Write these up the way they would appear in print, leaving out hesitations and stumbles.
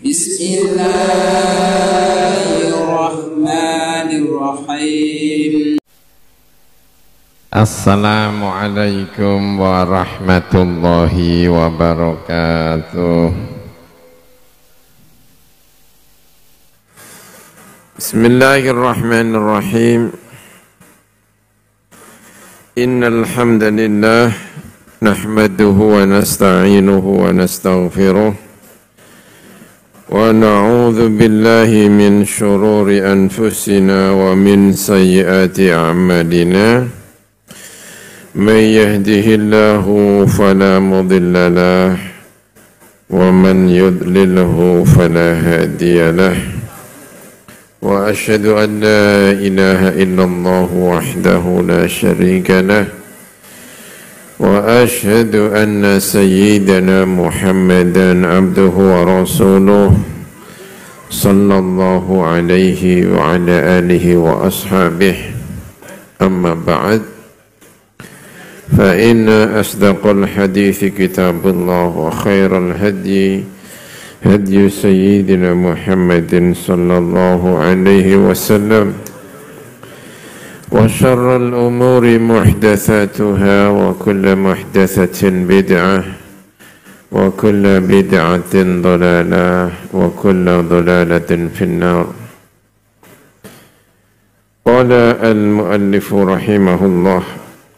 Bismillahirrahmanirrahim. Assalamualaikum warahmatullahi wabarakatuh. Bismillahirrahmanirrahim. Innal hamdalillah nahmaduhu wa nasta'inuhu wa nastaghfiruh wa na'udzu billahi min shururi anfusina wa min sayyiati a'malina. Man yahdihillahu fala mudilla lahu wa man yudlilhu fala hadiya lahu. Wa asyhadu an la ilaha illallah wahdahu la syarika lahu wa asyhadu anna sayyidana Muhammadan abduhu wa rasuluh sallallahu alaihi wa ala alihi wa ashabihi. Amma ba'd, fa inna asdaqal hadithi kitabullah wa khairal hadyi hadyu sayyidina Muhammadin sallallahu alaihi wasallam wa syarrul umuri muhdatsatuha wa kullu muhdatsatin bid'ah wa kullu bid'atin dhalalah wa kullu dhalalatin finnar. Qala al-muallif rahimahullah,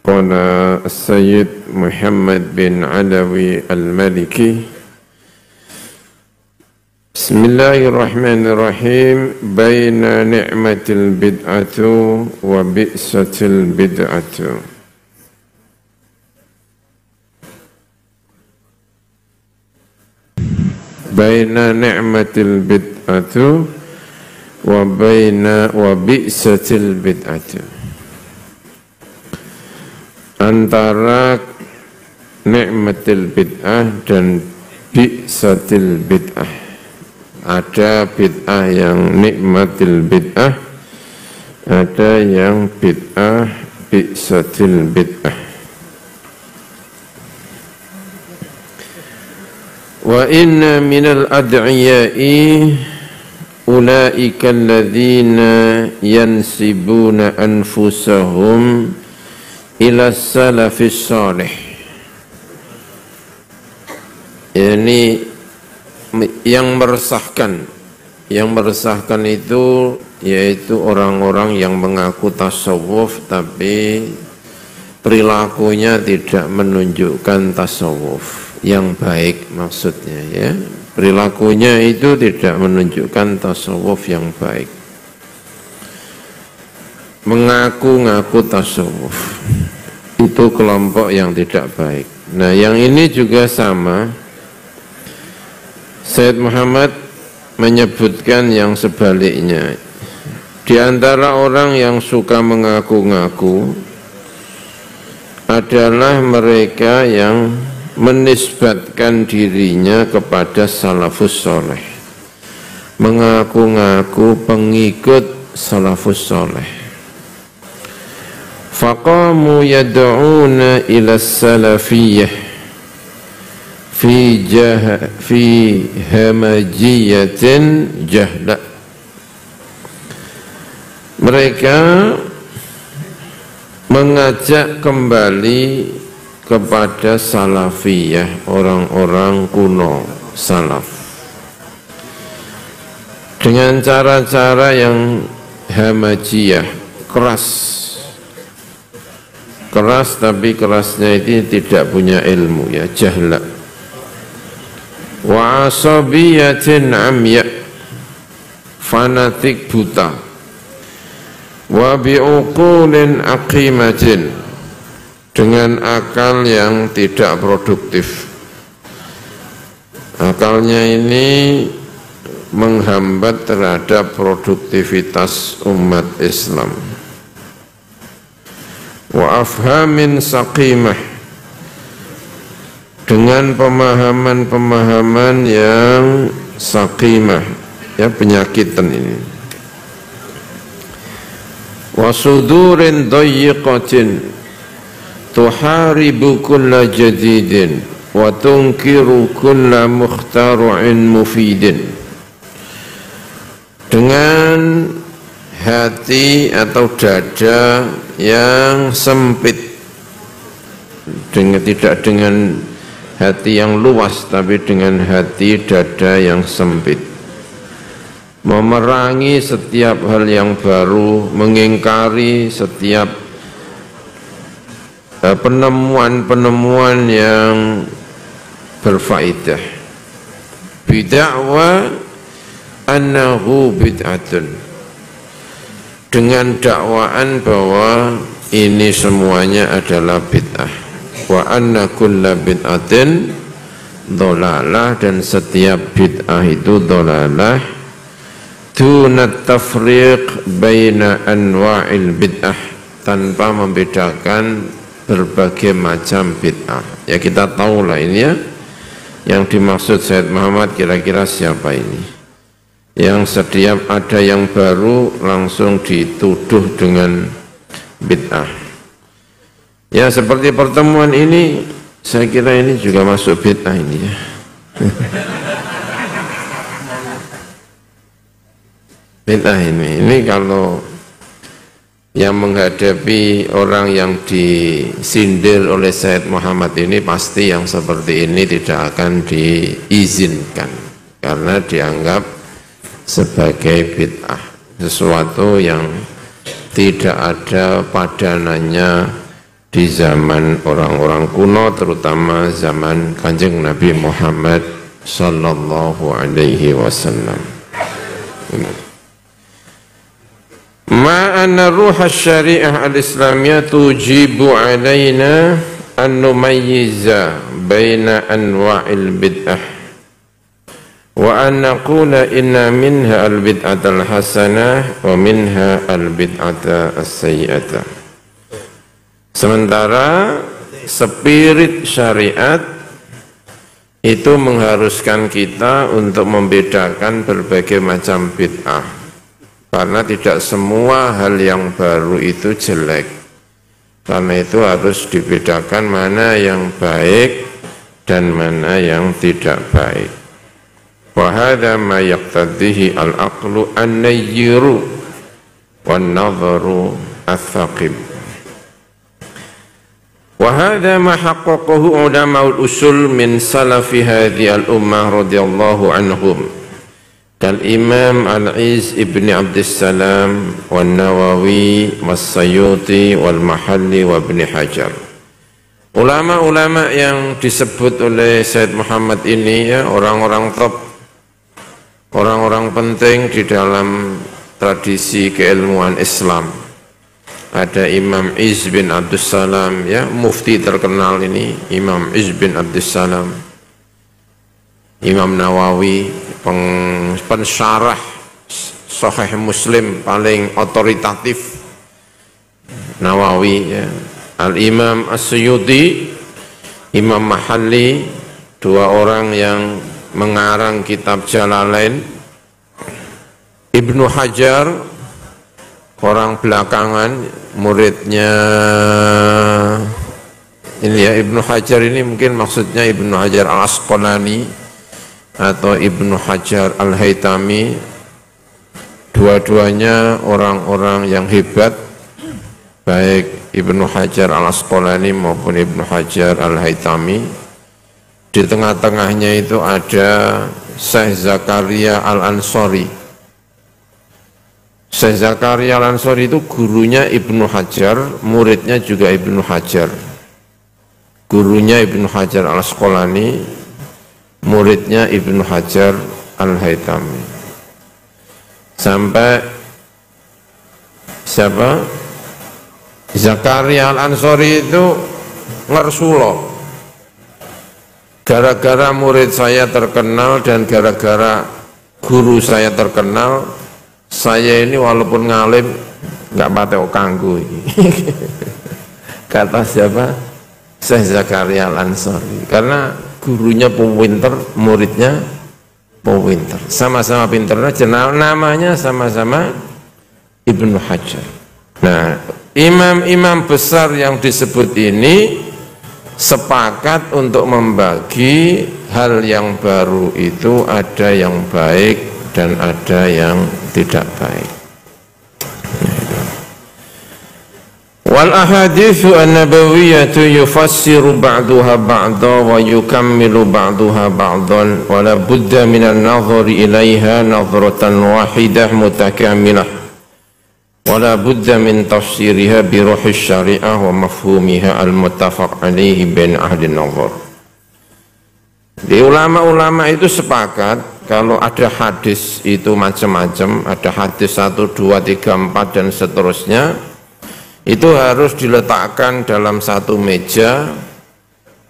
qala as-sayyid Muhammad bin Alawi al-Maliki, Bismillahirrahmanirrahim. Baina ni'matil bid'atu wa bi'satil bid'atu. Baina ni'matil bid'atu wa bi'satil bid'atu. Antara ni'matil bid'ah dan bi'satil bid'ah. Ada bid'ah yang nikmatil bid'ah, ada yang bid'ah bi'satil bid'ah. Wa inna minal ad'iya'i ulaika alladhina yansibuna anfusahum ila salafis salih. Ini yang meresahkan itu yaitu orang-orang yang mengaku tasawuf tapi perilakunya tidak menunjukkan tasawuf yang baik, maksudnya ya, perilakunya itu tidak menunjukkan tasawuf yang baik, mengaku-ngaku tasawuf, itu kelompok yang tidak baik. Nah, yang ini juga sama. Sayyid Muhammad menyebutkan yang sebaliknya. Di antara orang yang suka mengaku-ngaku adalah mereka yang menisbatkan dirinya kepada salafus soleh, mengaku-ngaku pengikut salafus soleh. Faqamu yad'una ila salafiyah fi hamajiyatin jahla. Mereka mengajak kembali kepada salafiyah, orang-orang kuno salaf, dengan cara-cara yang hamajiyah, keras tapi kerasnya itu tidak punya ilmu, ya, jahla. Wa asabiyatin amya, fanatik buta. Wa bi'uqulin aqimatin, dengan akal yang tidak produktif. Akalnya ini menghambat terhadap produktivitas umat Islam. Wa afhamin saqimah, dengan pemahaman-pemahaman yang saqimah, ya, penyakitan ini. Wa sudurin dayyiqatin tuharibu kulla jadidin wa tunkiru kulla mukhtaru'in mufidin. dengan hati atau dada yang sempit, tidak dengan hati yang luas, tapi dengan hati dada yang sempit, memerangi setiap hal yang baru, mengingkari setiap penemuan-penemuan yang berfaedah, bid'wa annahu bid'atun, dengan dakwaan bahwa ini semuanya adalah bid'ah, wa anna kulla bid'atin dhalalah, dan setiap bid'ah itu dhalalah, dunat tafriq baina anwa'il bid'ah, tanpa membedakan berbagai macam bid'ah. Ya kita tahulah ini ya, yang dimaksud Sayyid Muhammad kira-kira siapa ini, yang setiap ada yang baru langsung dituduh dengan bid'ah. Ya seperti pertemuan ini, saya kira ini juga masuk bid'ah ini ya. Bid'ah ini kalau yang menghadapi orang yang disindir oleh Sayyid Muhammad ini, pasti yang seperti ini tidak akan diizinkan karena dianggap sebagai bid'ah, sesuatu yang tidak ada padanannya di zaman orang-orang kuno, terutama zaman Kanjeng Nabi Muhammad sallallahu alaihi wasallam. Ma anna ruha syariah al-islamiyah tujibu alaina an numayyiza baina anwa'il bid'ah wa an naqula inna minha al-bid'ata al-hasanah wa minha al-bid'ata as-sayyi'ata. Sementara spirit syariat itu mengharuskan kita untuk membedakan berbagai macam bid'ah, karena tidak semua hal yang baru itu jelek. Karena itu harus dibedakan mana yang baik dan mana yang tidak baik. Wa hadza ma yaqtadihi al-aqlu an-nayyiru wan-nadharu ats-tsaqib. Wa hadza ma haqqaqahu ulama'ul usul min salafi hadhihi al-ummah radhiyallahu anhum, Imam Al-Izz ibn Abdussalam wal Nawawi was Sayyuti wal Mahalli wa ibn Hajar. Ulama-ulama yang disebut oleh Sayyid Muhammad ini ya, orang-orang top, orang-orang penting di dalam tradisi keilmuan Islam. Ada Imam Izz bin Abdussalam ya, mufti terkenal ini, Imam Izz bin Abdussalam. Imam Nawawi, pensyarah Sahih Muslim paling otoritatif, Nawawi ya. Al-Imam As-Suyuti, Imam Mahalli, dua orang yang mengarang kitab Jalalain. Ibnu Hajar, orang belakangan, muridnya ini ya, Ibnu Hajar ini mungkin maksudnya Ibnu Hajar Al-Asqalani atau Ibnu Hajar Al-Haytami. Dua-duanya orang-orang yang hebat, baik Ibnu Hajar Al-Asqalani maupun Ibnu Hajar Al-Haytami. Di tengah-tengahnya itu ada Syekh Zakaria Al-Ansari. Syekh Zakaria Al-Ansari itu gurunya Ibnu Hajar, muridnya juga Ibnu Hajar. Gurunya Ibnu Hajar Al-Asqalani, muridnya Ibnu Hajar Al-Haytami. Sampai siapa? Zakaria Al-Ansari itu ngersulo. Gara-gara murid saya terkenal dan gara-gara guru saya terkenal, saya ini walaupun ngalim nggak patek kanggo ini. Kata siapa? Syekh Zakaria Al-Ansari. Karena gurunya pinter, muridnya pinter, sama-sama pinter, namanya sama-sama Ibnu Hajar. Nah, imam-imam besar yang disebut ini sepakat untuk membagi hal yang baru itu ada yang baik, dan ada yang tidak baik. Wal ahaditsu an-nabawiyyatu yufassiru ba'daha ba'dha wa yukammilu ba'daha ba'dhan wa la budda min an-nadhari ilaiha nadratan wahidah mutakamilah wa la budda min tafsiriha bi ruhi syari'ah wa mafhumiha al-muttafaq alaihi bain ahli an-nadhar. Di ulama-ulama itu sepakat kalau ada hadis itu macam-macam, ada hadis 1, 2, 3, 4 dan seterusnya, itu harus diletakkan dalam satu meja,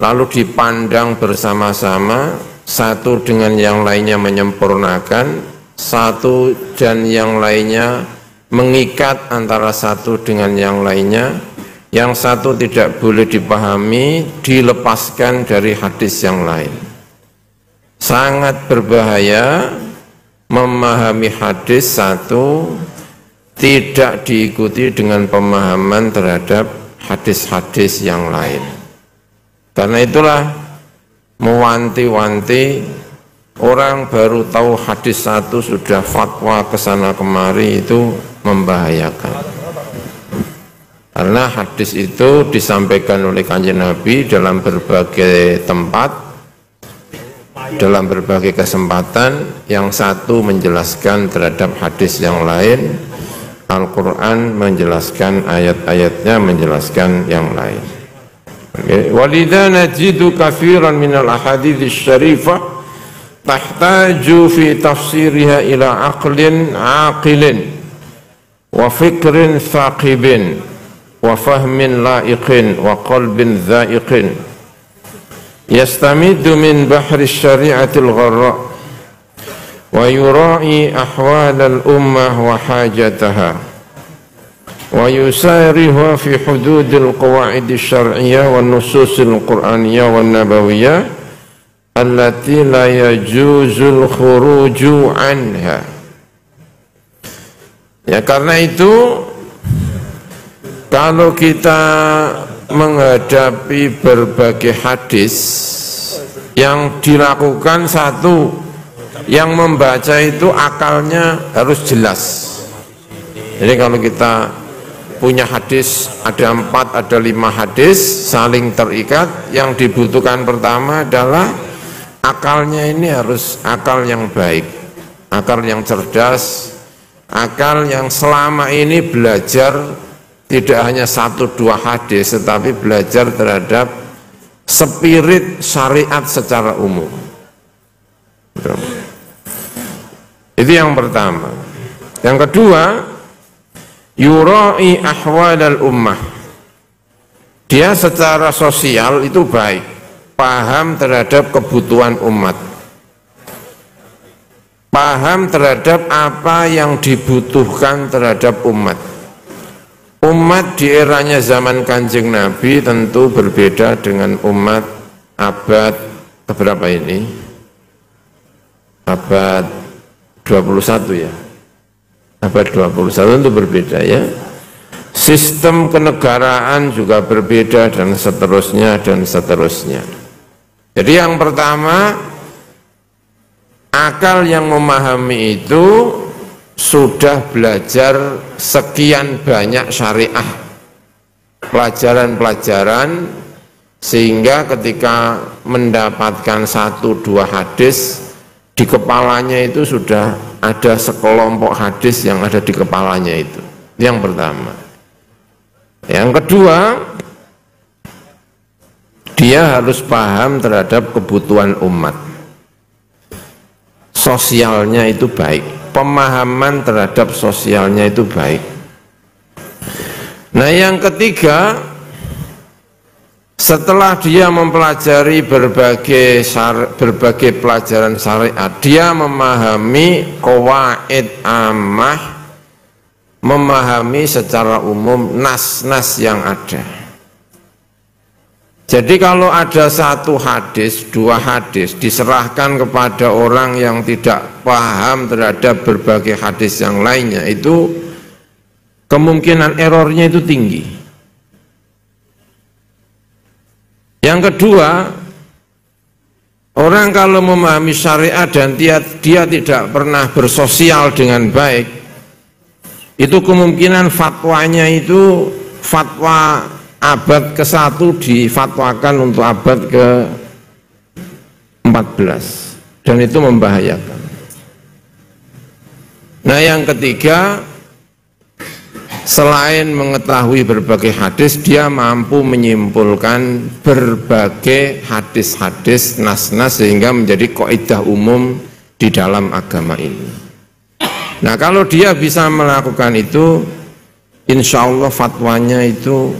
lalu dipandang bersama-sama, satu dengan yang lainnya menyempurnakan, satu dan yang lainnya mengikat antara satu dengan yang lainnya, yang satu tidak boleh dipahami, dilepaskan dari hadis yang lain. Sangat berbahaya memahami hadis satu tidak diikuti dengan pemahaman terhadap hadis-hadis yang lain. Karena itulah mewanti-wanti orang baru tahu hadis satu sudah fatwa kesana kemari, itu membahayakan. Karena hadis itu disampaikan oleh Kanjeng Nabi dalam berbagai tempat, dalam berbagai kesempatan. Yang satu menjelaskan terhadap hadis yang lain, Al-Quran menjelaskan ayat-ayatnya, menjelaskan yang lain. Walidha najidu kafiran minal ahadits syarifah tahtaju fi tafsiriha ila aqlin aqilin wa fikrin thaqibin wa fahmin laiqin wa qalbin dhaiqin yastamidu min bahri syari'atil gharra wa yura'i ahwalal ummah wa hajataha wa yusariha fi hududil qawaidis syar'iyyah wa nususil qur'aniyah wa nabawiyah allati la yajuzul khuruju anha. Ya, karena itu kalau kita menghadapi berbagai hadis yang dilakukan satu, yang membaca itu akalnya harus jelas. Jadi kalau kita punya hadis ada 4, ada 5 hadis saling terikat, yang dibutuhkan pertama adalah akalnya ini harus akal yang baik, akal yang cerdas, akal yang selama ini belajar tidak hanya 1, 2 hadis, tetapi belajar terhadap spirit syariat secara umum. Itu yang pertama. Yang kedua, yura'i ahwalal ummah. Dia secara sosial itu baik, paham terhadap kebutuhan umat, paham terhadap apa yang dibutuhkan terhadap umat. Umat di eranya zaman Kanjeng Nabi tentu berbeda dengan umat abad keberapa ini? Abad 21 ya. Abad 21 itu berbeda ya. Sistem kenegaraan juga berbeda dan seterusnya dan seterusnya. Jadi yang pertama, akal yang memahami itu sudah belajar sekian banyak syariah, pelajaran-pelajaran, sehingga ketika mendapatkan 1, 2 hadis di kepalanya itu sudah ada sekelompok hadis yang ada di kepalanya itu. Yang pertama. Yang kedua, dia harus paham terhadap kebutuhan umat. Sosialnya itu baik, pemahaman terhadap sosialnya itu baik. Nah, yang ketiga, setelah dia mempelajari berbagai pelajaran syariat, dia memahami qawaid ammah, memahami secara umum nas-nas yang ada. Jadi kalau ada 1 hadis, 2 hadis diserahkan kepada orang yang tidak paham terhadap berbagai hadis yang lainnya, itu kemungkinan errornya itu tinggi. Yang kedua, Orang kalau memahami syariat dan dia tidak pernah bersosial dengan baik, itu kemungkinan fatwanya itu fatwa abad ke-1 difatwakan untuk abad ke-14, dan itu membahayakan. Nah, yang ketiga, selain mengetahui berbagai hadis, dia mampu menyimpulkan berbagai hadis-hadis, nas-nas, sehingga menjadi kaidah umum di dalam agama ini. Nah, kalau dia bisa melakukan itu, insya Allah fatwanya itu,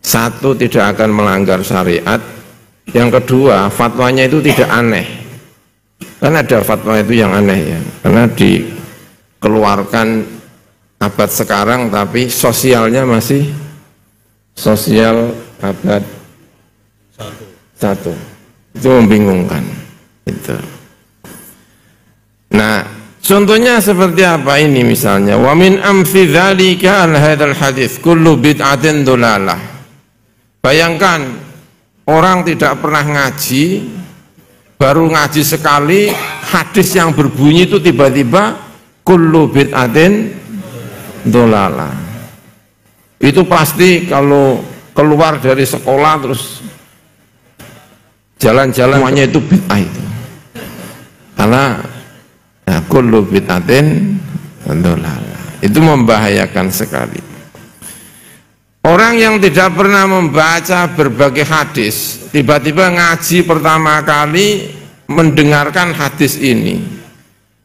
satu, tidak akan melanggar syariat. Yang kedua, fatwanya itu tidak aneh. Kan ada fatwa itu yang aneh ya, karena dikeluarkan abad sekarang tapi sosialnya masih sosial abad 1. Itu membingungkan itu. Nah, contohnya seperti apa ini misalnya, wa min amfi dzalika al hadzal hadits kullu bid'atin dolalah. Bayangkan orang tidak pernah ngaji, baru ngaji sekali, hadis yang berbunyi itu tiba-tiba kullu bid'atin dolala. Itu pasti kalau keluar dari sekolah terus jalan-jalan semuanya itu bid'ah itu. Karena ya, kullu bid'atin dolala. Itu membahayakan sekali. Orang yang tidak pernah membaca berbagai hadis, tiba-tiba ngaji pertama kali mendengarkan hadis ini.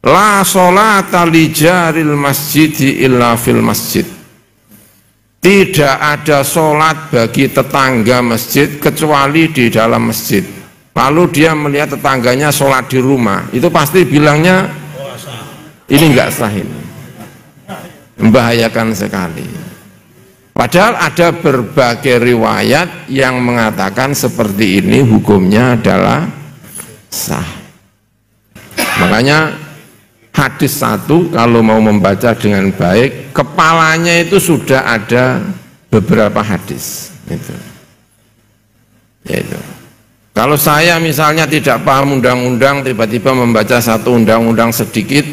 La sholata li jaril masjidi illa fil masjid. Tidak ada sholat bagi tetangga masjid kecuali di dalam masjid. Lalu dia melihat tetangganya sholat di rumah, itu pasti bilangnya ini enggak sah, ini membahayakan sekali. Padahal ada berbagai riwayat yang mengatakan seperti ini hukumnya adalah sah. Makanya hadis 1 kalau mau membaca dengan baik, kepalanya itu sudah ada beberapa hadis itu. Yaitu, kalau saya misalnya tidak paham undang-undang, tiba-tiba membaca satu undang-undang sedikit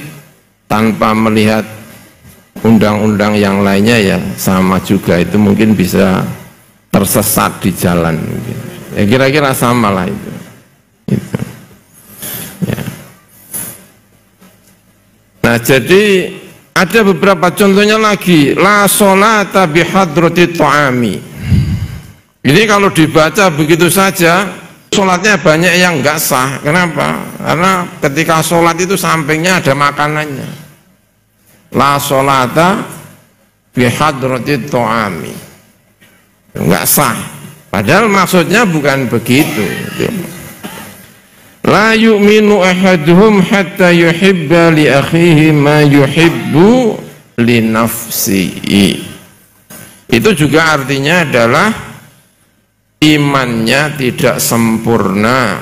tanpa melihat undang-undang yang lainnya, ya sama juga, itu mungkin bisa tersesat di jalan mungkin. Ya kira-kira sama lah itu. Ya. Nah, jadi ada beberapa contohnya lagi. La sholata bihadrati ta'ami. Ini kalau dibaca begitu saja, sholatnya banyak yang enggak sah. Kenapa? Karena ketika sholat itu sampingnya ada makanannya. La sholata bihadrati ta'ami. Enggak sah. Padahal maksudnya bukan begitu. La yu'minu ahaduhum hatta yuhibba li akhihi ma yuhibbu li nafsihi. Itu juga artinya adalah imannya tidak sempurna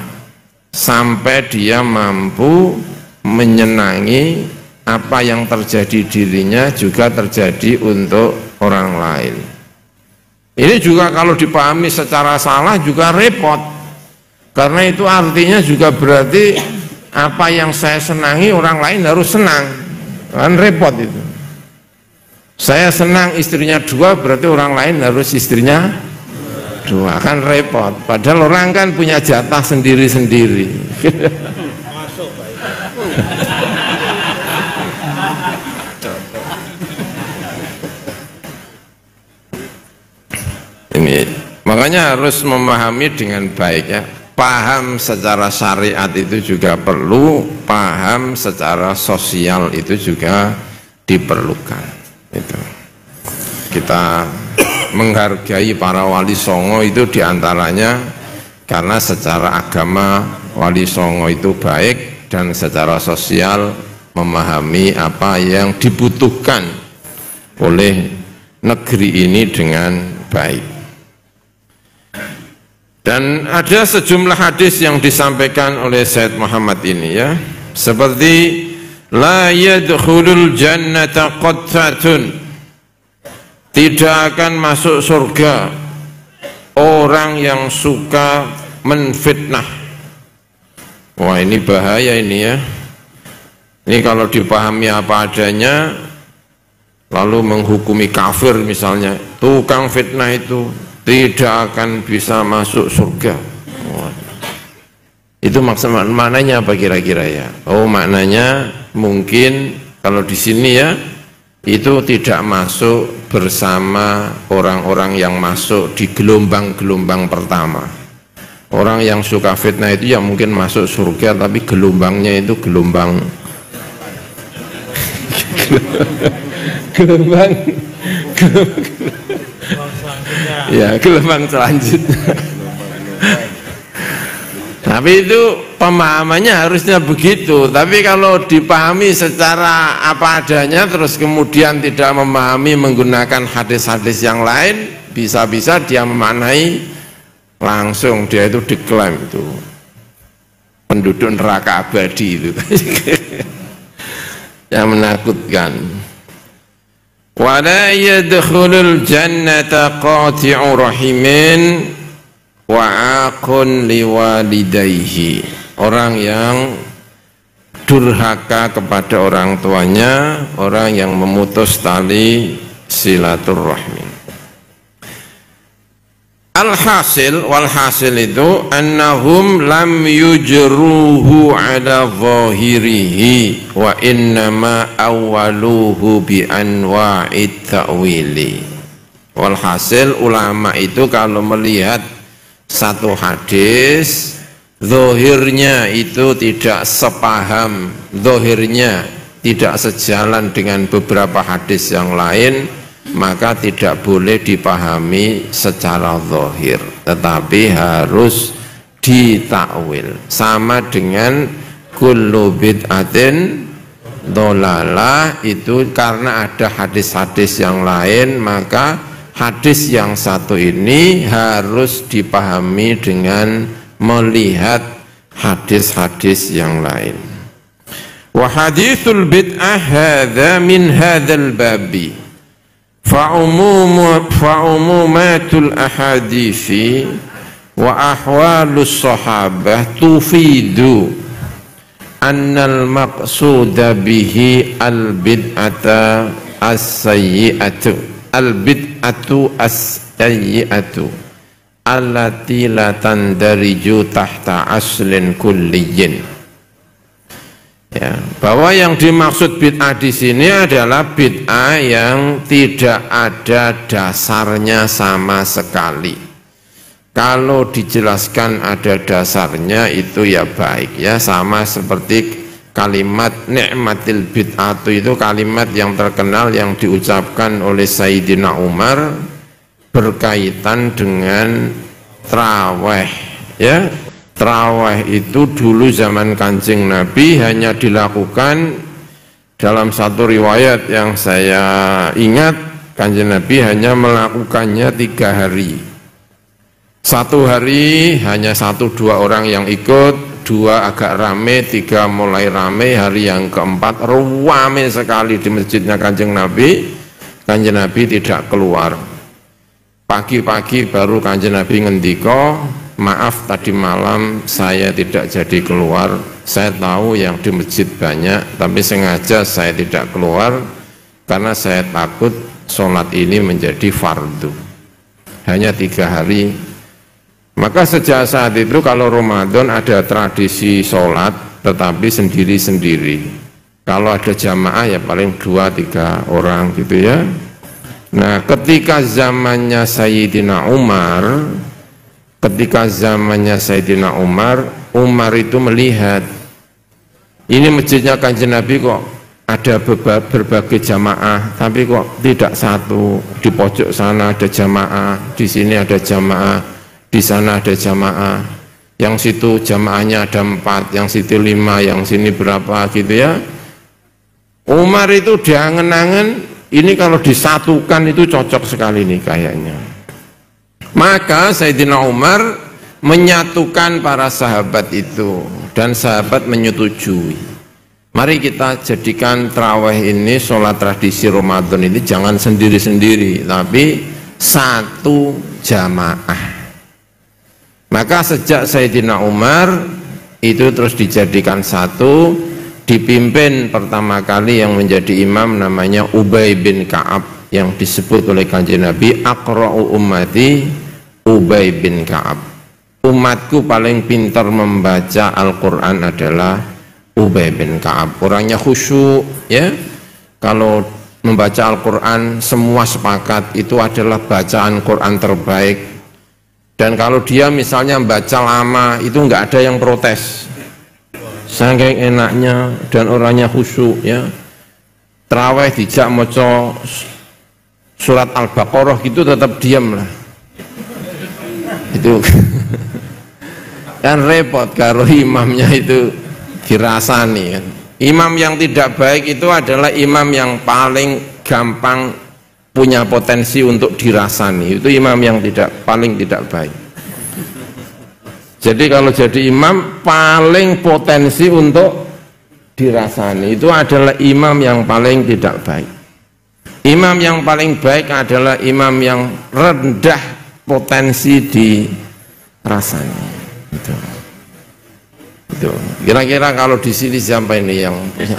sampai dia mampu menyenangi apa yang terjadi dirinya juga terjadi untuk orang lain. Ini juga kalau dipahami secara salah juga repot, karena itu artinya juga berarti apa yang saya senangi orang lain harus senang, kan repot itu. Saya senang istrinya 2, berarti orang lain harus istrinya 2, kan repot. Padahal orang kan punya jatah sendiri-sendiri. Ini makanya harus memahami dengan baik ya. Paham secara syariat itu juga perlu, paham secara sosial itu juga diperlukan. Itu. Kita menghargai para wali songo itu diantaranya karena secara agama wali songo itu baik dan secara sosial memahami apa yang dibutuhkan oleh negeri ini dengan baik. Dan ada sejumlah hadis yang disampaikan oleh Sayyid Muhammad ini ya, seperti la yadkhulul jannata qattatun, tidak akan masuk surga orang yang suka menfitnah, Wah, ini bahaya ini ya. Ini kalau dipahami apa adanya lalu menghukumi kafir misalnya, tukang fitnah itu tidak akan bisa masuk surga. Wah. Itu maksud maknanya apa kira-kira ya? Oh, maknanya mungkin kalau di sini ya itu tidak masuk bersama orang-orang yang masuk di gelombang-gelombang pertama. Orang yang suka fitnah itu ya mungkin masuk surga, tapi gelombangnya itu gelombang ya gelombang selanjutnya. Tapi itu pemahamannya harusnya begitu. Tapi kalau dipahami secara apa adanya terus kemudian tidak memahami menggunakan hadis-hadis yang lain, bisa-bisa dia memaknai langsung dia itu diklaim itu penduduk neraka abadi itu. Yang menakutkan. Wala yadkhulul jannata qati'u rahimin wa aqun liwalidayhi. Orang yang durhaka kepada orang tuanya, orang yang memutus tali silaturrahmi. Alhasil, walhasil itu annahum lam yujruhu ala zahirihi wa innama awwaluhu bi anwa'it ta'wili. Walhasil ulama itu kalau melihat satu hadis, zahirnya itu tidak sepaham, zahirnya tidak sejalan dengan beberapa hadis yang lain, maka tidak boleh dipahami secara zahir, tetapi harus ditakwil. Sama dengan kullu bid'atin dhalalah, itu karena ada hadis-hadis yang lain, maka hadis yang satu ini harus dipahami dengan melihat hadis-hadis yang lain. Wa hadithul bid'ah hadza min hadzal babi. Fa'umumatul ahadithi wa ahwalus sahabah tufidu annal maqsuda bihi al-bid'ata as-sayyi'atu al-bid'atu as-sayyi'atu allati la tandariju tahta aslin kulliyyin. Ya, bahwa yang dimaksud bid'ah di sini adalah bid'ah yang tidak ada dasarnya sama sekali. Kalau dijelaskan ada dasarnya itu ya baik ya, sama seperti kalimat ni'matil bid'atu, itu kalimat yang terkenal yang diucapkan oleh Sayyidina Umar berkaitan dengan traweh ya. Tarawih itu dulu zaman Kanjeng Nabi hanya dilakukan dalam satu riwayat yang saya ingat, Kanjeng Nabi hanya melakukannya 3 hari. 1 hari hanya 1-2 orang yang ikut, 2 agak rame, 3 mulai rame, hari yang keempat rame sekali di masjidnya Kanjeng Nabi. Kanjeng Nabi tidak keluar. Pagi-pagi baru Kanjeng Nabi ngendika, maaf tadi malam saya tidak jadi keluar, saya tahu yang di masjid banyak, tapi sengaja saya tidak keluar karena saya takut sholat ini menjadi fardu. Hanya 3 hari. Maka sejak saat itu kalau Ramadan ada tradisi sholat tetapi sendiri-sendiri. Kalau ada jamaah ya paling 2-3 orang gitu ya. Nah, ketika zamannya Sayyidina Umar, Umar itu melihat ini masjidnya Kanjeng Nabi kok ada berbagai jamaah, tapi kok tidak satu. Di pojok sana ada jamaah, di sini ada jamaah, di sana ada jamaah, yang situ jamaahnya ada 4, yang situ 5, yang sini berapa gitu ya. Umar itu diangen-angen, ini kalau disatukan itu cocok sekali nih kayaknya. Maka Sayyidina Umar menyatukan para sahabat itu, dan sahabat menyetujui. Mari kita jadikan tarawih ini, sholat tradisi Ramadan ini jangan sendiri-sendiri, tapi satu jamaah. Maka sejak Sayyidina Umar itu terus dijadikan satu, dipimpin pertama kali yang menjadi imam namanya Ubay bin Ka'ab, yang disebut oleh Kanjeng Nabi aqra'u ummati Ubay bin Ka'ab. Umatku paling pintar membaca Al-Quran adalah Ubay bin Ka'ab. Orangnya khusyuk, ya. Kalau membaca Al-Quran semua sepakat itu adalah bacaan Quran terbaik. Dan kalau dia misalnya baca lama itu nggak ada yang protes, saking enaknya dan orangnya khusyuk, ya. Terawih dijak maca surat Al-Baqarah gitu tetap diam lah. Itu kan repot kalau imamnya itu dirasani kan. Imam yang tidak baik itu adalah imam yang paling gampang punya potensi untuk dirasani. Itu imam yang paling tidak baik. Jadi kalau jadi imam paling potensi untuk dirasani itu adalah imam yang paling tidak baik. Imam yang paling baik adalah imam yang rendah potensi dirasani. Itu. Kira-kira kalau di sini siapa ini yang punya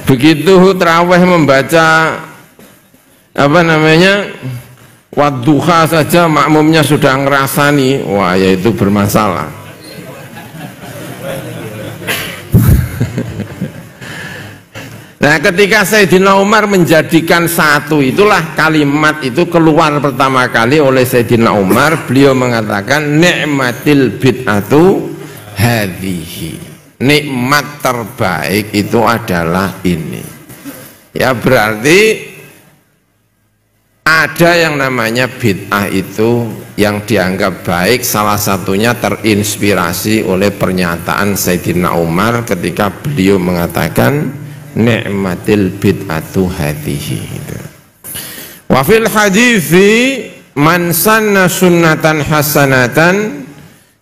begitu terawih membaca apa namanya wadduha saja makmumnya sudah ngerasani, wah ya itu bermasalah. Nah, ketika Sayyidina Umar menjadikan satu, itulah kalimat itu keluar pertama kali oleh Sayyidina Umar. Beliau mengatakan ni'matil bid'atu hadhihi, nikmat terbaik itu adalah ini. Ya berarti ada yang namanya bid'ah itu yang dianggap baik, salah satunya terinspirasi oleh pernyataan Sayyidina Umar ketika beliau mengatakan ni'matil bid'atu hadhihi. Wa fil hadithi man sanna sunnatan hasanatan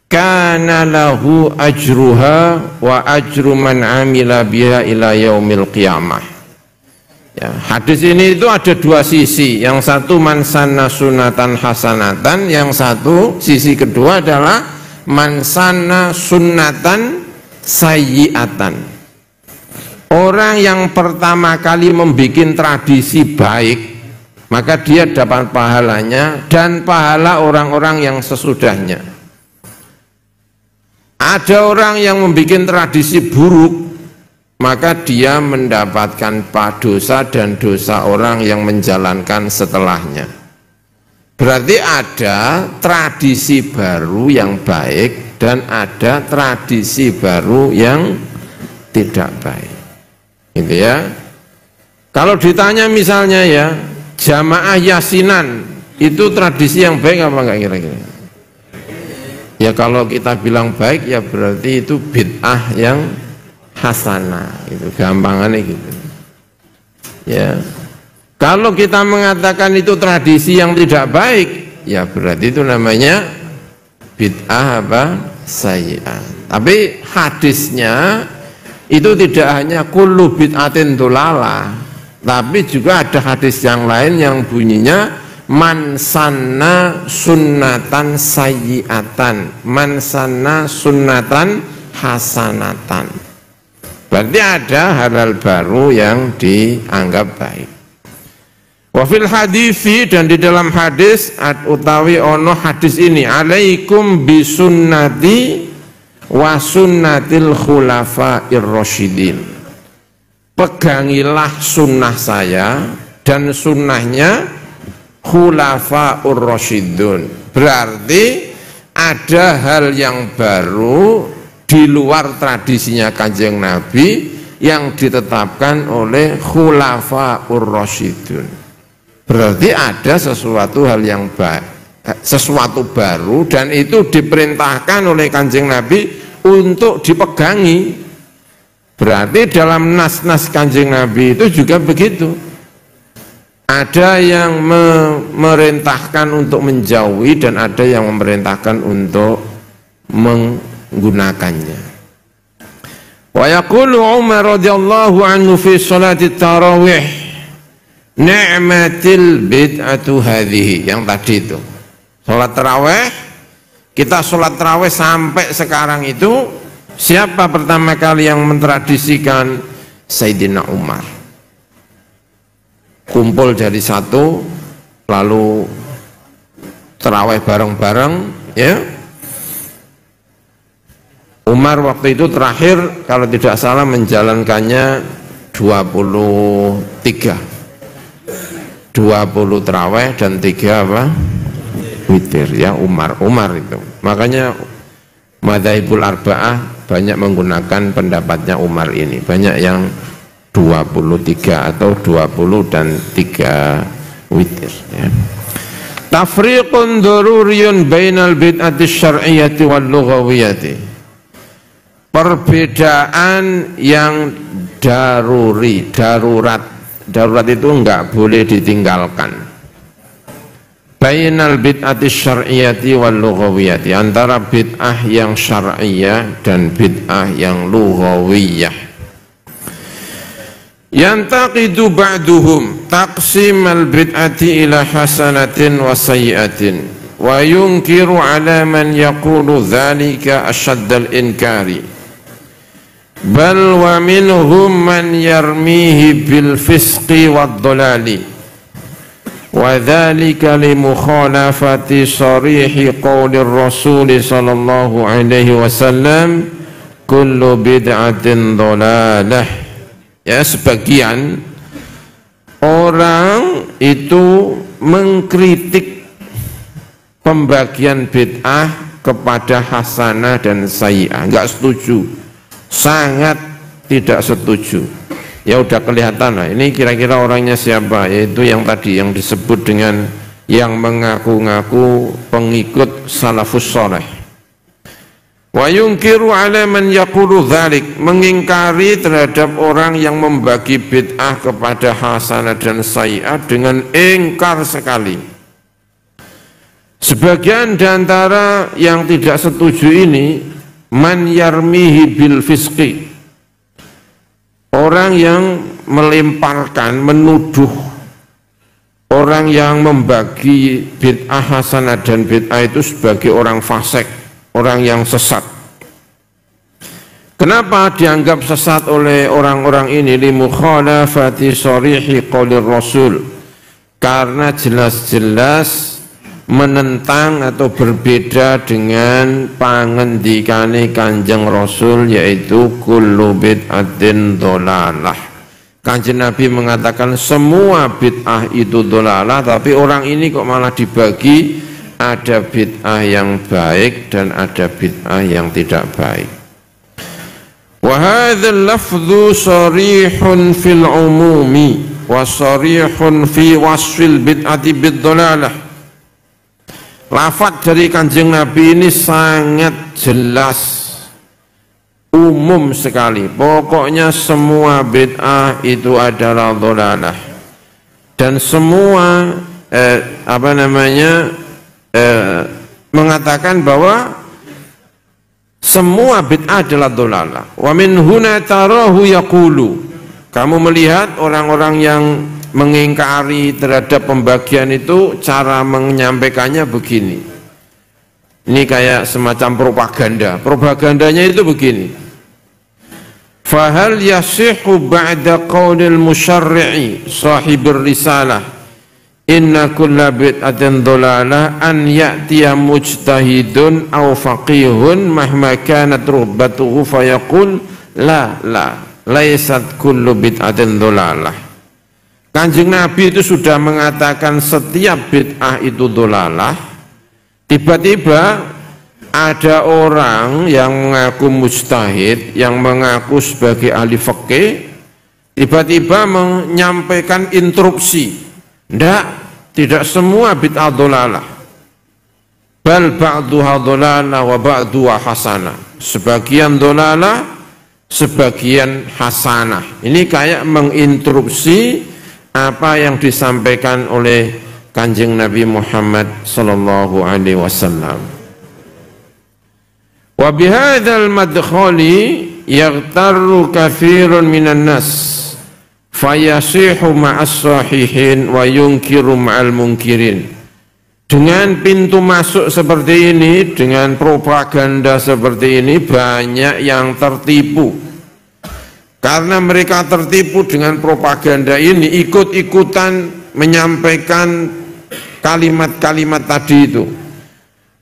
kana lahu ajruha wa ajru man amila biha ila yaumil qiyamah. Ya, hadis ini itu ada dua sisi. Yang satu man sanna sunnatan hasanatan, yang satu sisi kedua adalah man sanna sunnatan sayyi'atan. Orang yang pertama kali membuat tradisi baik, maka dia dapat pahalanya dan pahala orang-orang yang sesudahnya. Ada orang yang membuat tradisi buruk, maka dia mendapatkan dosa dan dosa orang yang menjalankan setelahnya. Berarti ada tradisi baru yang baik dan ada tradisi baru yang tidak baik. Gitu ya. Kalau ditanya misalnya ya, jamaah yasinan itu tradisi yang baik apa enggak kira-kira? Ya kalau kita bilang baik ya berarti itu bid'ah yang hasanah, itu gampangannya gitu. Ya. Kalau kita mengatakan itu tradisi yang tidak baik, ya berarti itu namanya bid'ah apa? Sayyi'ah. Tapi hadisnya itu tidak hanya kullu bid'atin dolalah, tapi juga ada hadis yang lain yang bunyinya man sanna sunnatan sayyi'atan, man sanna sunnatan hasanatan. Berarti ada hal-hal baru yang dianggap baik. Wa fil hadisi, dan di dalam hadis utawi ono hadis ini, alaikum bisunnati wa sunnatil khulafa'ir rasyidin. Pegangilah sunnah saya dan sunnahnya khulafa'ur rasyidun. Berarti ada hal yang baru di luar tradisinya Kanjeng Nabi yang ditetapkan oleh khulafa'ur rasyidun. Berarti ada sesuatu hal yang baik, sesuatu baru, dan itu diperintahkan oleh Kanjeng Nabi untuk dipegangi. Berarti dalam nas-nas Kanjeng Nabi itu juga begitu. Ada yang memerintahkan untuk menjauhi dan ada yang memerintahkan untuk menggunakannya. Wa yaqulu Umar radhiyallahu anhu fi salati tarawih, ni'matil bid'atu hadhihi. Yang tadi itu salat tarawih Kita sholat tarawih sampai sekarang itu, siapa pertama kali yang mentradisikan? Sayyidina Umar. Kumpul jadi satu, lalu tarawih bareng-bareng, ya. Umar waktu itu terakhir kalau tidak salah menjalankannya 23 tarawih dan 3 apa? Witir, ya. Umar itu. Makanya Madzhabul Arba'ah banyak menggunakan pendapatnya Umar ini. Banyak yang 23 atau 20 dan 3 witir, ya. Tafriqun daruriyun bainal bid'ati syar'iyyati wal lughawiyyati. Perbedaan yang darurat itu enggak boleh ditinggalkan. Bainal bid'ati syar'iyyati wal lughawiyyati, antara bid'ah yang syar'iyyah dan bid'ah yang lughawiyah. Yantaqidu ba'duhum taqsimal bid'ati ila hasanatin wa sayyi'atin wa yunkiru ala man yaqulu dhalika ashaddal inkari bal wa minhum man yarmihi bil fisqi wad dhalali wa dhalika li mukhalafati sarihi qawlir rasul sallallahu alaihi wasallam kullu bid'atin dhalalah. Ya, sebagian orang itu mengkritik pembagian bid'ah kepada hasanah dan sayyi'ah, enggak setuju, sangat tidak setuju. Ya udah kelihatan lah, ini kira-kira orangnya siapa, yaitu yang tadi yang disebut dengan yang mengaku-ngaku pengikut salafus saleh. Wa yunkiru ala man yaqulu dzalik, mengingkari terhadap orang yang membagi bid'ah kepada hasanah dan sayyi'ah dengan ingkar sekali. Sebagian di antara yang tidak setuju ini man yarmihi bil fisqi, orang yang melemparkan, menuduh orang yang membagi bid'ah hasanah dan bid'ah itu sebagai orang fasik, orang yang sesat. Kenapa dianggap sesat oleh orang-orang ini? Li mukhalafati sharihi qaulir rasul, karena jelas-jelas menentang atau berbeda dengan pangendikane Kanjeng Rasul, yaitu kullu bid'atin dhalalah. Kanjeng Nabi mengatakan semua bid'ah itu dhalalah, tapi orang ini kok malah dibagi, ada bid'ah yang baik dan ada bid'ah yang tidak baik. Wa hadzal lafdhu sharihun fil umumi wa sharihun fi wasfil bid'ati bid-dhalalah. Lafaz dari Kanjeng Nabi ini sangat jelas, umum sekali. Pokoknya semua bid'ah itu adalah dhalalah. Dan semua mengatakan bahwa semua bid'ah adalah dhalalah. Wa min huna tarahu yaqulu, kamu melihat orang-orang yang mengingkari terhadap pembagian itu, cara menyampaikannya begini. Ini kayak semacam propaganda. Propagandanya itu begini. Fahal yasihu ba'da qaulil musyarri'i sahibir risalah inna kulla bid'atin dhalalah an ya'tiya mujtahidun aw faqihun mahma kanat rubbatuhu fayaqul la laysat kullu bid'atin dhalalah. Kanjeng Nabi itu sudah mengatakan setiap bid'ah itu dhalalah. Tiba-tiba ada orang yang mengaku mujtahid, yang mengaku sebagai ahli fikih, tiba-tiba menyampaikan instruksi, tidak semua bid'ah dhalalah, bal ba'duha dhalalah wa ba'duha hasanah, sebagian dhalalah, sebagian hasanah. Ini kayak menginstruksi apa yang disampaikan oleh Kanjeng Nabi Muhammad sallallahu alaihi wasallam. Wa bihadzal madkhali yaghtarru katsirun minan nas fayasihu ma'as sahihin wa yunkiru ma'al munkirin. Dengan pintu masuk seperti ini, dengan propaganda seperti ini, banyak yang tertipu. Karena mereka tertipu dengan propaganda ini, ikut-ikutan menyampaikan kalimat-kalimat tadi itu.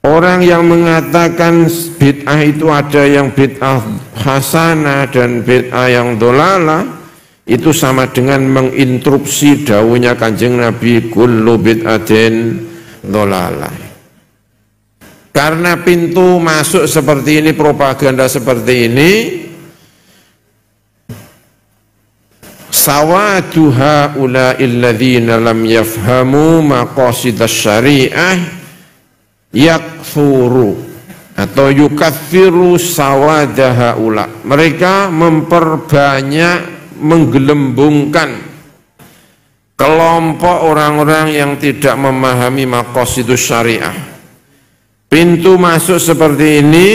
Orang yang mengatakan bid'ah itu ada yang bid'ah hasanah dan bid'ah yang dolalah, itu sama dengan menginterupsi dawuhnya Kanjeng Nabi, kullu bid'atin dolalah. Karena pintu masuk seperti ini, propaganda seperti ini, sawadu haula'il ladzina lam yafhamu maqasidas syariah yakfuru atau yukafiru sawada haula. Mereka memperbanyak, menggelembungkan kelompok orang-orang yang tidak memahami maqasidus syariah. Pintu masuk seperti ini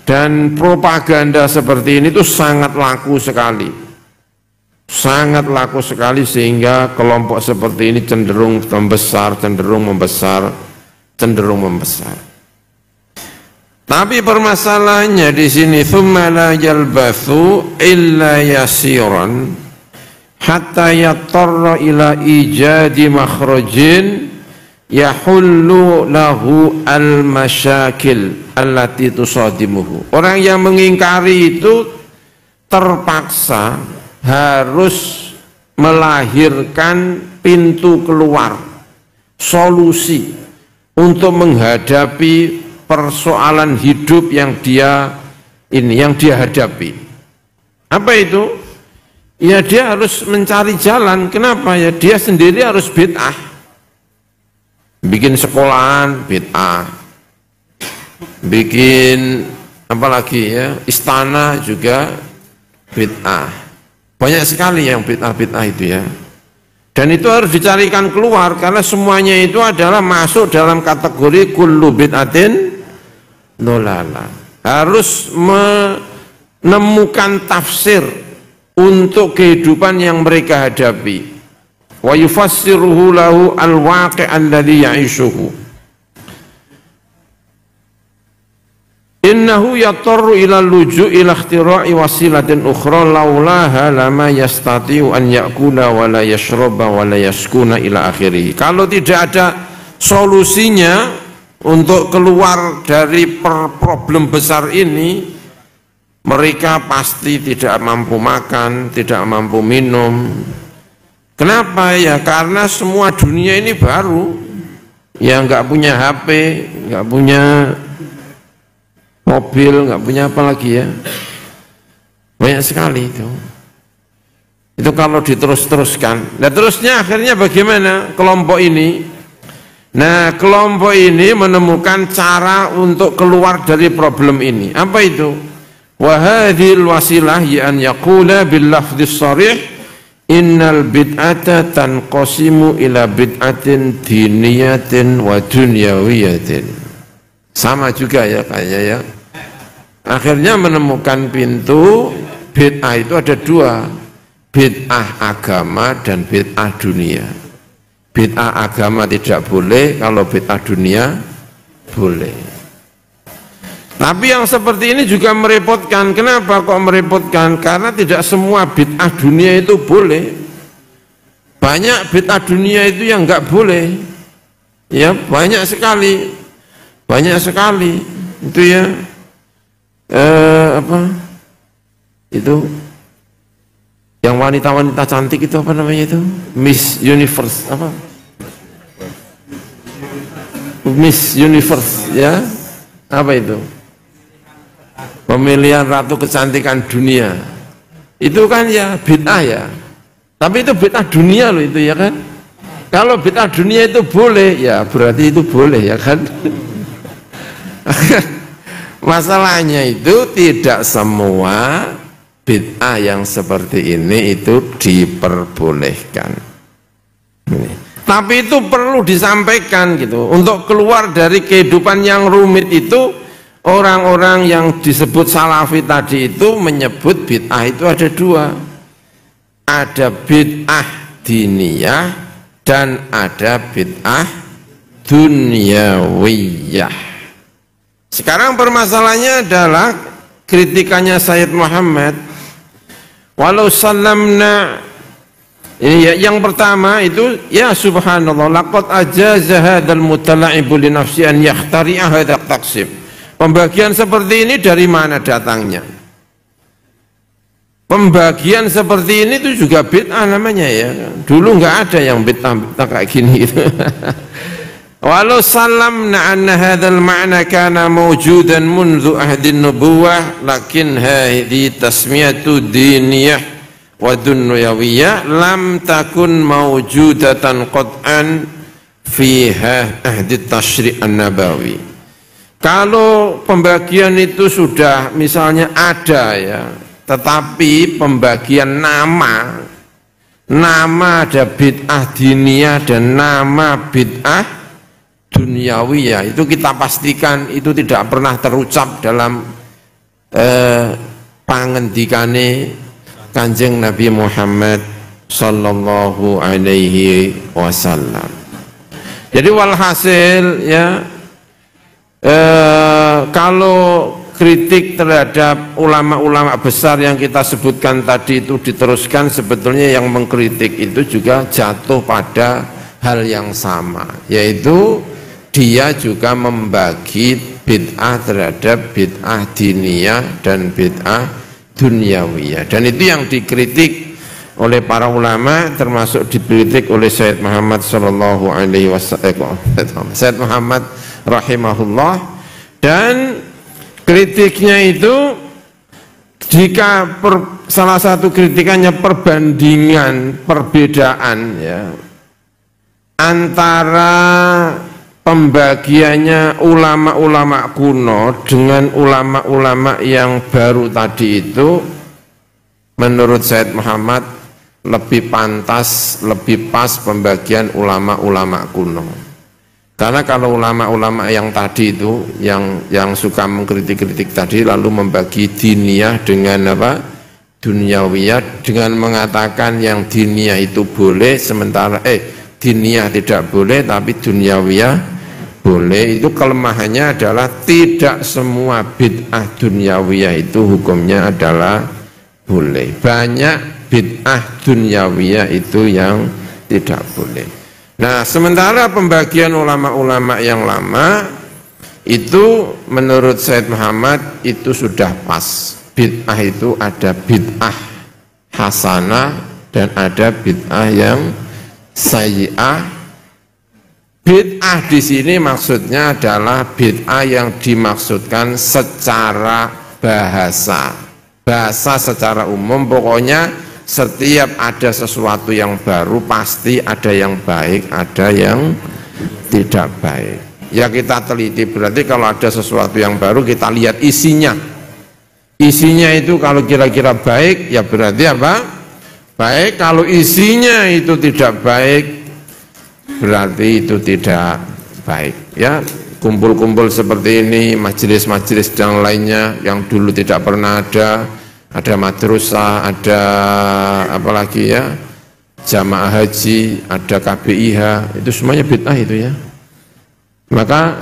dan propaganda seperti ini itu sangat laku sekali. Sangat laku sekali sehingga kelompok seperti ini cenderung membesar, cenderung membesar. Tapi permasalahannya di sini, thumma la yalbathu illa yasiran hatta yattarra ila ijadi makhrajin yahullu lahu al-masyakil allati tusadimuhu. Orang yang mengingkari itu terpaksa harus melahirkan pintu keluar, solusi untuk menghadapi persoalan hidup yang dia hadapi. Apa itu? Ya dia harus mencari jalan. Kenapa? Ya dia sendiri harus bid'ah. Bikin sekolahan bid'ah. Bikin apa lagi ya? Istana juga bid'ah. Banyak sekali yang bid'ah-bid'ah itu ya. Dan itu harus dicarikan keluar karena semuanya itu adalah masuk dalam kategori kullu bid'atin dolalah. Harus menemukan tafsir untuk kehidupan yang mereka hadapi. Wa yufassiruhu lahu al-waqi' alladhi ya'ishuhu. Innahu yatturu ila luju' ila ikhtira'i wasilatin ukhra laulaha lama yastati'u an ya'kula wa la yashraba wa la yaskuna ila akhirih. Kalau tidak ada solusinya untuk keluar dari problem besar ini, mereka pasti tidak mampu makan, tidak mampu minum. Kenapa? Ya karena semua dunia ini baru, ya nggak punya HP, nggak punya mobil, nggak punya apa lagi ya, banyak sekali itu. Itu kalau diterus-teruskan. Nah terusnya akhirnya bagaimana kelompok ini? Nah kelompok ini menemukan cara untuk keluar dari problem ini. Apa itu? Wa hadhil wasilah ya an yaqula bil lafdhis sharih innal bid'ata tanqasimu ila bid'atin diniyatin wa dunyawiyatin. Sama juga ya kayaknya ya. Akhirnya menemukan pintu bid'ah itu ada dua, bid'ah agama dan bid'ah dunia. Bid'ah agama tidak boleh, kalau bid'ah dunia boleh. Tapi yang seperti ini juga merepotkan. Kenapa kok merepotkan? Karena tidak semua bid'ah dunia itu boleh. Banyak bid'ah dunia itu yang enggak boleh. Ya banyak sekali, itu ya. Apa itu yang wanita-wanita cantik itu apa namanya itu, Miss Universe apa, Miss Universe ya, apa itu pemilihan ratu kecantikan dunia, itu kan ya bid'ah ya, tapi itu bid'ah dunia loh itu ya kan. Kalau bid'ah dunia itu boleh ya berarti itu boleh ya kan. Masalahnya itu tidak semua bid'ah yang seperti ini itu diperbolehkan. Tapi itu perlu disampaikan gitu. Untuk keluar dari kehidupan yang rumit itu, orang-orang yang disebut salafi tadi itu menyebut bid'ah itu ada dua. Ada bid'ah diniyah dan ada bid'ah dunyawiyah. Sekarang permasalahannya adalah kritikannya Sayyid Muhammad. Walau salamna, yang pertama itu ya subhanallah, laqad ajaza hadzal mutala'ibu li nafsi an yakhtari'a hadzal taqsim. Pembagian seperti ini dari mana datangnya? Pembagian seperti ini itu juga bid'ah namanya ya. Dulu nggak ada yang bid'ah kayak gini itu. Walau salamna anna hadzal ma'na kana mawjudan mundu ahdin nubuwah lakin hadhi tasmiyatu diniyah wa dunyawiyah lam takun mawjudatan qat'an fiha ahdi tasyri' an-nabawi. Kalau pembagian itu sudah misalnya ada ya, tetapi pembagian nama ada bid'ah diniyah dan nama bid'ah dunyawiyah, itu kita pastikan itu tidak pernah terucap dalam pangendikane Kanjeng Nabi Muhammad sallallahu alaihi wasallam. Jadi walhasil ya, kalau kritik terhadap ulama-ulama besar yang kita sebutkan tadi itu diteruskan, sebetulnya yang mengkritik itu juga jatuh pada hal yang sama, yaitu dia juga membagi bid'ah terhadap bid'ah diniyah dan bid'ah dunyawiyah, dan itu yang dikritik oleh para ulama, termasuk dikritik oleh Sayyid Muhammad sallallahu alaihi wasallam, Sayyid Muhammad rahimahullah. Dan kritiknya itu, jika salah satu kritikannya perbandingan, perbedaan ya, antara pembagiannya ulama-ulama kuno dengan ulama-ulama yang baru tadi itu, menurut Sayyid Muhammad lebih pantas, lebih pas pembagian ulama-ulama kuno. Karena kalau ulama-ulama yang tadi itu, yang suka mengkritik-kritik tadi, lalu membagi diniyah dengan apa? Dunyawiyah, dengan mengatakan yang diniyah itu boleh, sementara diniyah tidak boleh, tapi dunyawiyah boleh. Itu kelemahannya adalah tidak semua bid'ah dunyawiyah itu hukumnya adalah boleh. Banyak bid'ah dunyawiyah itu yang tidak boleh. Nah, sementara pembagian ulama-ulama yang lama itu menurut Sayyid Muhammad itu sudah pas. Bid'ah itu ada bid'ah hasanah dan ada bid'ah yang sayyi'ah. Bid'ah di sini maksudnya adalah bid'ah yang dimaksudkan secara bahasa secara umum. Pokoknya setiap ada sesuatu yang baru pasti ada yang baik, ada yang tidak baik. Ya kita teliti, berarti kalau ada sesuatu yang baru kita lihat isinya. Isinya itu kalau kira-kira baik ya berarti apa? Baik. Kalau isinya itu tidak baik berarti itu tidak baik. Ya, kumpul-kumpul seperti ini, majelis-majelis dan lainnya yang dulu tidak pernah ada madrasah, ada apalagi ya, jamaah haji, ada KBIH, itu semuanya bid'ah itu ya. Maka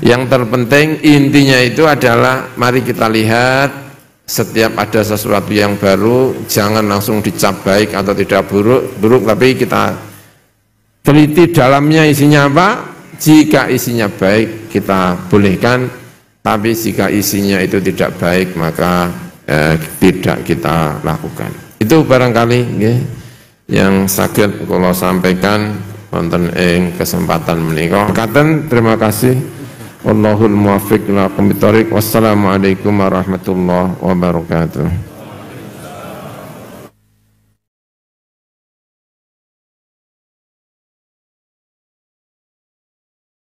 yang terpenting intinya itu adalah mari kita lihat setiap ada sesuatu yang baru jangan langsung dicap baik atau tidak buruk, tapi kita teliti dalamnya isinya apa. Jika isinya baik kita bolehkan, tapi jika isinya itu tidak baik maka tidak kita lakukan. Itu barangkali yang saged kula sampaikan wonten ing kesempatan menika. Katen, terima kasih. Wallahul muwaffiq ila aqwamit thoriq. Wassalamualaikum warahmatullahi wabarakatuh.